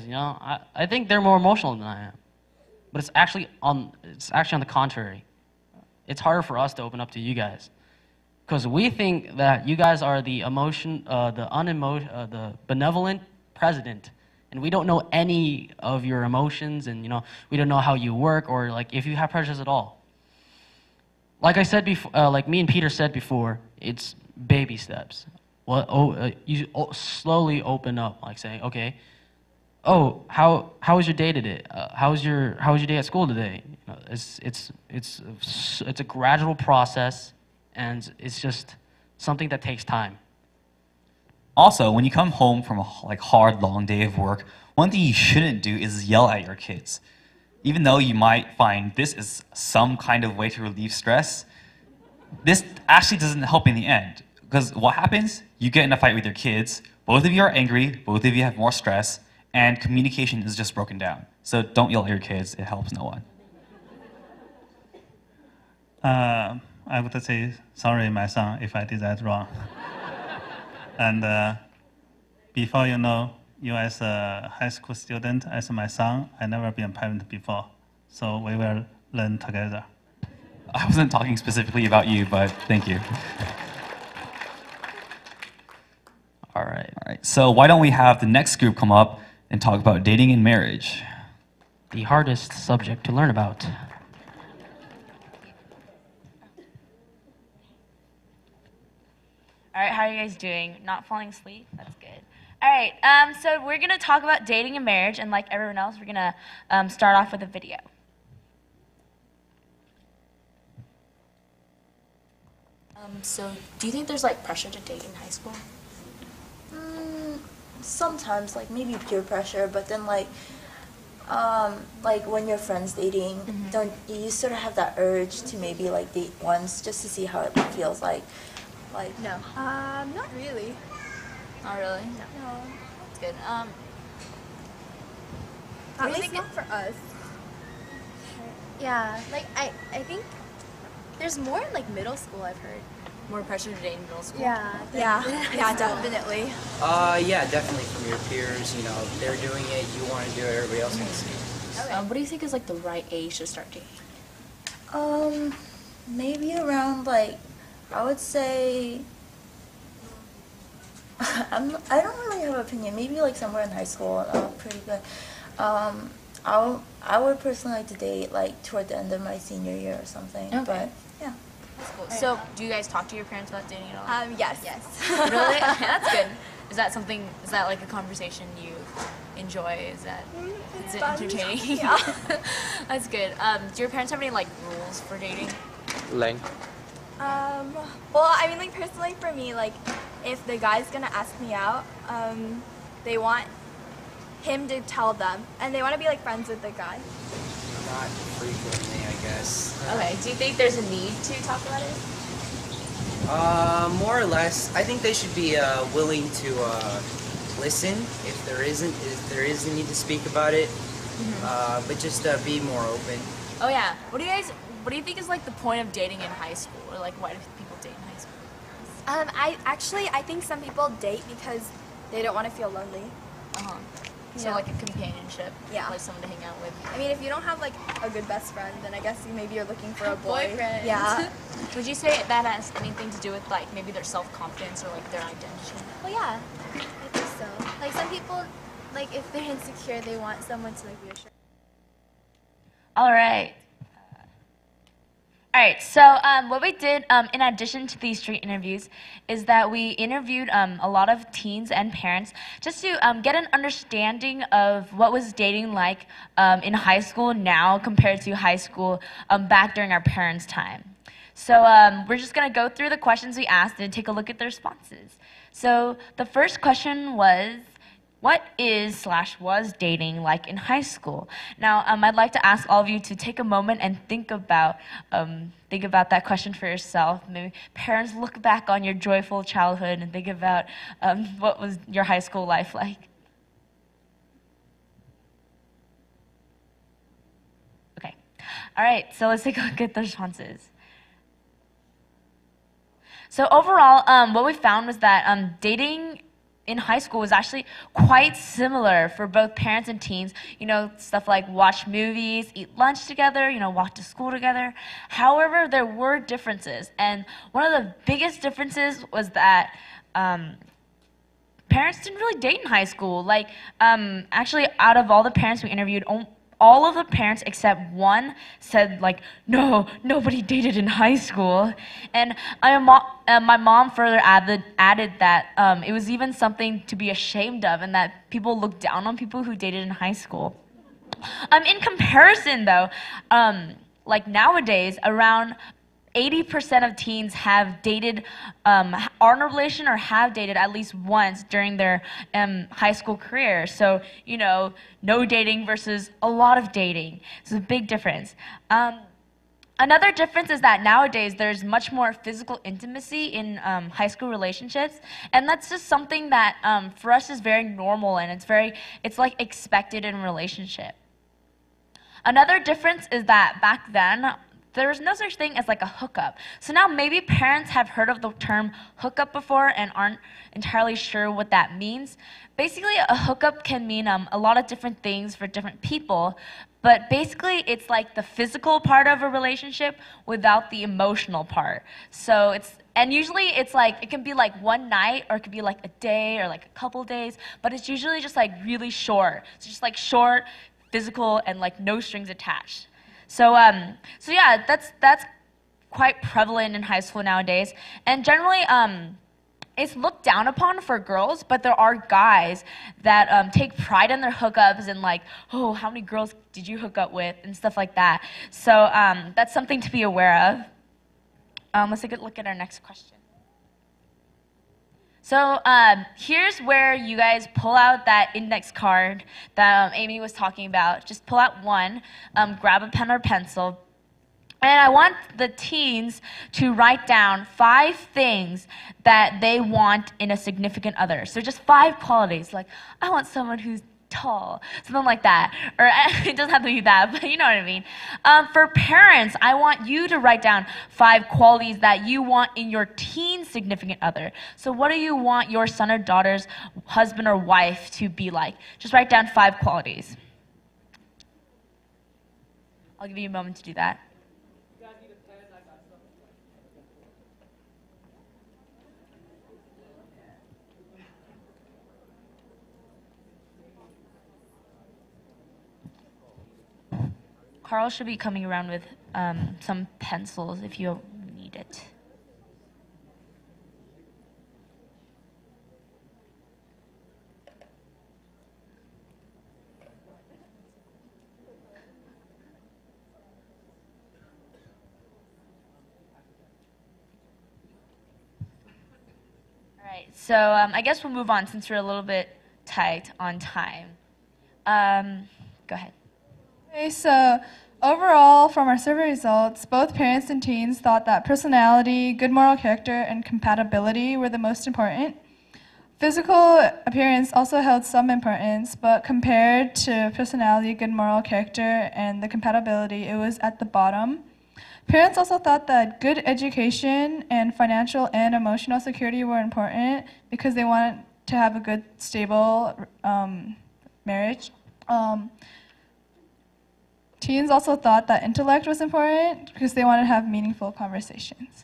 Because, I think they're more emotional than I am. But it's actually on the contrary. It's harder for us to open up to you guys. Because we think that you guys are the the benevolent president. And we don't know any of your emotions, and we don't know how you work, or like if you have pressures at all. Like I said before, like me and Peter said before, it's baby steps. You slowly open up, like saying, okay, oh, how was your day today? How was your day at school today? It's a gradual process, and it's just something that takes time. Also, when you come home from a hard, long day of work, one thing you shouldn't do is yell at your kids. Even though you might find this is some kind of way to relieve stress, this actually doesn't help in the end. Because what happens? You get in a fight with your kids, both of you are angry, both of you have more stress, and communication is just broken down. So don't yell at your kids, it helps no one. I would say, sorry, my son, if I did that wrong. And before you as a high school student, as my son, I never been a parent before. So we will learn together. I wasn't talking specifically about you, but thank you. All right. All right, so why don't we have the next group come up and talk about dating and marriage? The hardest subject to learn about. All right, how are you guys doing? Not falling asleep? That's good. All right, so we're gonna talk about dating and marriage, and like everyone else, we're gonna start off with a video. So do you think there's like pressure to date in high school? Sometimes, like maybe peer pressure, but then like when your friends dating, don't you sort of have that urge to maybe like date once just to see how it feels like? Like No. Not really. Not really? No. That's good. At least not for us. Yeah, like I think there's more in like middle school, I've heard. More pressure to date in middle school? Yeah. Yeah, definitely. Yeah, definitely from your peers. They're doing it, you want to do it, everybody else wants to do it. Okay. What do you think is like the right age to start dating? Maybe around like, I would say, I don't really have an opinion. Maybe like somewhere in high school, pretty good. I would personally like to date like toward the end of my senior year or something. Okay. But yeah. That's cool. So, do you guys talk to your parents about dating at all? Yes. Really? Okay, that's good. Is that like a conversation you enjoy? Is it fun. entertaining? Yeah. That's good. Do your parents have any like rules for dating? Length. Well, I mean, like personally for me, like if the guy's gonna ask me out, they want him to tell them, and they want to be like friends with the guy. Not frequently, I guess. Okay. Do you think there's a need to talk about it? More or less. I think they should be willing to listen if there is a need to speak about it, but just be more open. Oh yeah. What do you think is like the point of dating in high school, or like why do people date in high school? I think some people date because they don't want to feel lonely. So Yeah. like a companionship, Yeah. like someone to hang out with. I mean, if you don't have like a good best friend, then I guess maybe you're looking for a Boyfriend. Yeah. Would you say that has anything to do with like maybe their self-confidence or like their identity? Well, yeah, I think so. Like some people, like if they're insecure, they want someone to like reassure. All right. All right, so what we did in addition to these street interviews is that we interviewed a lot of teens and parents just to get an understanding of what was dating like in high school now compared to high school back during our parents' time. So we're just going to go through the questions we asked and take a look at the responses. So the first question was, what is/was dating like in high school? Now, I'd like to ask all of you to take a moment and think about that question for yourself. Maybe parents, look back on your joyful childhood and think about what was your high school life like. Okay. All right, so let's take a look at the responses. So overall, what we found was that dating in high school was actually quite similar for both parents and teens. You know, stuff like watch movies, eat lunch together, you know, walk to school together. However, there were differences. And one of the biggest differences was that parents didn't really date in high school. Like, actually, out of all the parents we interviewed, all of the parents except one said, like, no, nobody dated in high school. And my mom further added that it was even something to be ashamed of, and that people looked down on people who dated in high school. In comparison, though, like nowadays, around 80% of teens have dated, are in a relation or have dated at least once during their high school career. So, you know, no dating versus a lot of dating. It's a big difference. Another difference is that nowadays there's much more physical intimacy in high school relationships, and that's just something that for us is very normal, and it's like expected in a relationship. Another difference is that back then, there was no such thing as like a hookup. So now maybe parents have heard of the term hookup before and aren't entirely sure what that means. Basically, a hookup can mean a lot of different things for different people, but basically it's like the physical part of a relationship without the emotional part. So usually it's like, it can be like one night, or it could be like a day or like a couple days, but it's usually just like really short. So just like short, physical, and like no strings attached. So yeah, that's quite prevalent in high school nowadays. And generally, it's looked down upon for girls, but there are guys that take pride in their hookups and like, oh, how many girls did you hook up with, and stuff like that. So that's something to be aware of. Let's take a look at our next question. So here's where you guys pull out that index card that Amy was talking about. Just pull out one, grab a pen or pencil, and I want the teens to write down 5 things that they want in a significant other. So just 5 qualities, like I want someone who's tall, something like that. Or it doesn't have to be that, but you know what I mean. For parents, I want you to write down 5 qualities that you want in your teen significant other. So what do you want your son or daughter's husband or wife to be like? Just write down 5 qualities. I'll give you a moment to do that. Carl should be coming around with some pencils if you need it. All right, so I guess we'll move on since we're a little bit tight on time. Go ahead. Okay, so overall, from our survey results, both parents and teens thought that personality, good moral character, and compatibility were the most important. Physical appearance also held some importance, but compared to personality, good moral character, and the compatibility, it was at the bottom. Parents also thought that good education and financial and emotional security were important because they wanted to have a good, stable marriage. Teens also thought that intellect was important because they wanted to have meaningful conversations.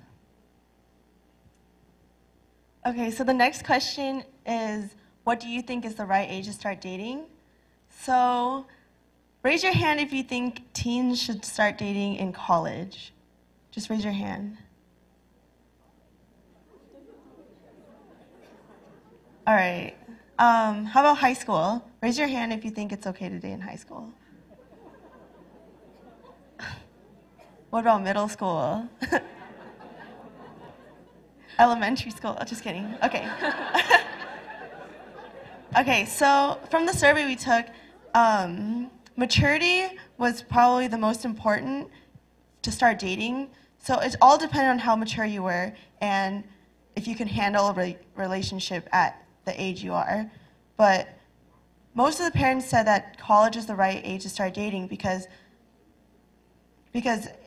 Okay, so the next question is, what do you think is the right age to start dating? So raise your hand if you think teens should start dating in college. Just raise your hand. All right. How about high school? Raise your hand if you think it's okay to date in high school. What about middle school? Elementary school? Oh, just kidding. Okay. Okay, so from the survey we took, maturity was probably the most important to start dating. So it all depended on how mature you were and if you can handle a relationship at the age you are. But most of the parents said that college is the right age to start dating because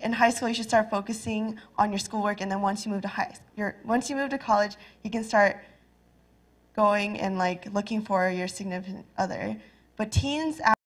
in high school you should start focusing on your schoolwork, and then once you move to college, you can start going and like looking for your significant other. But teens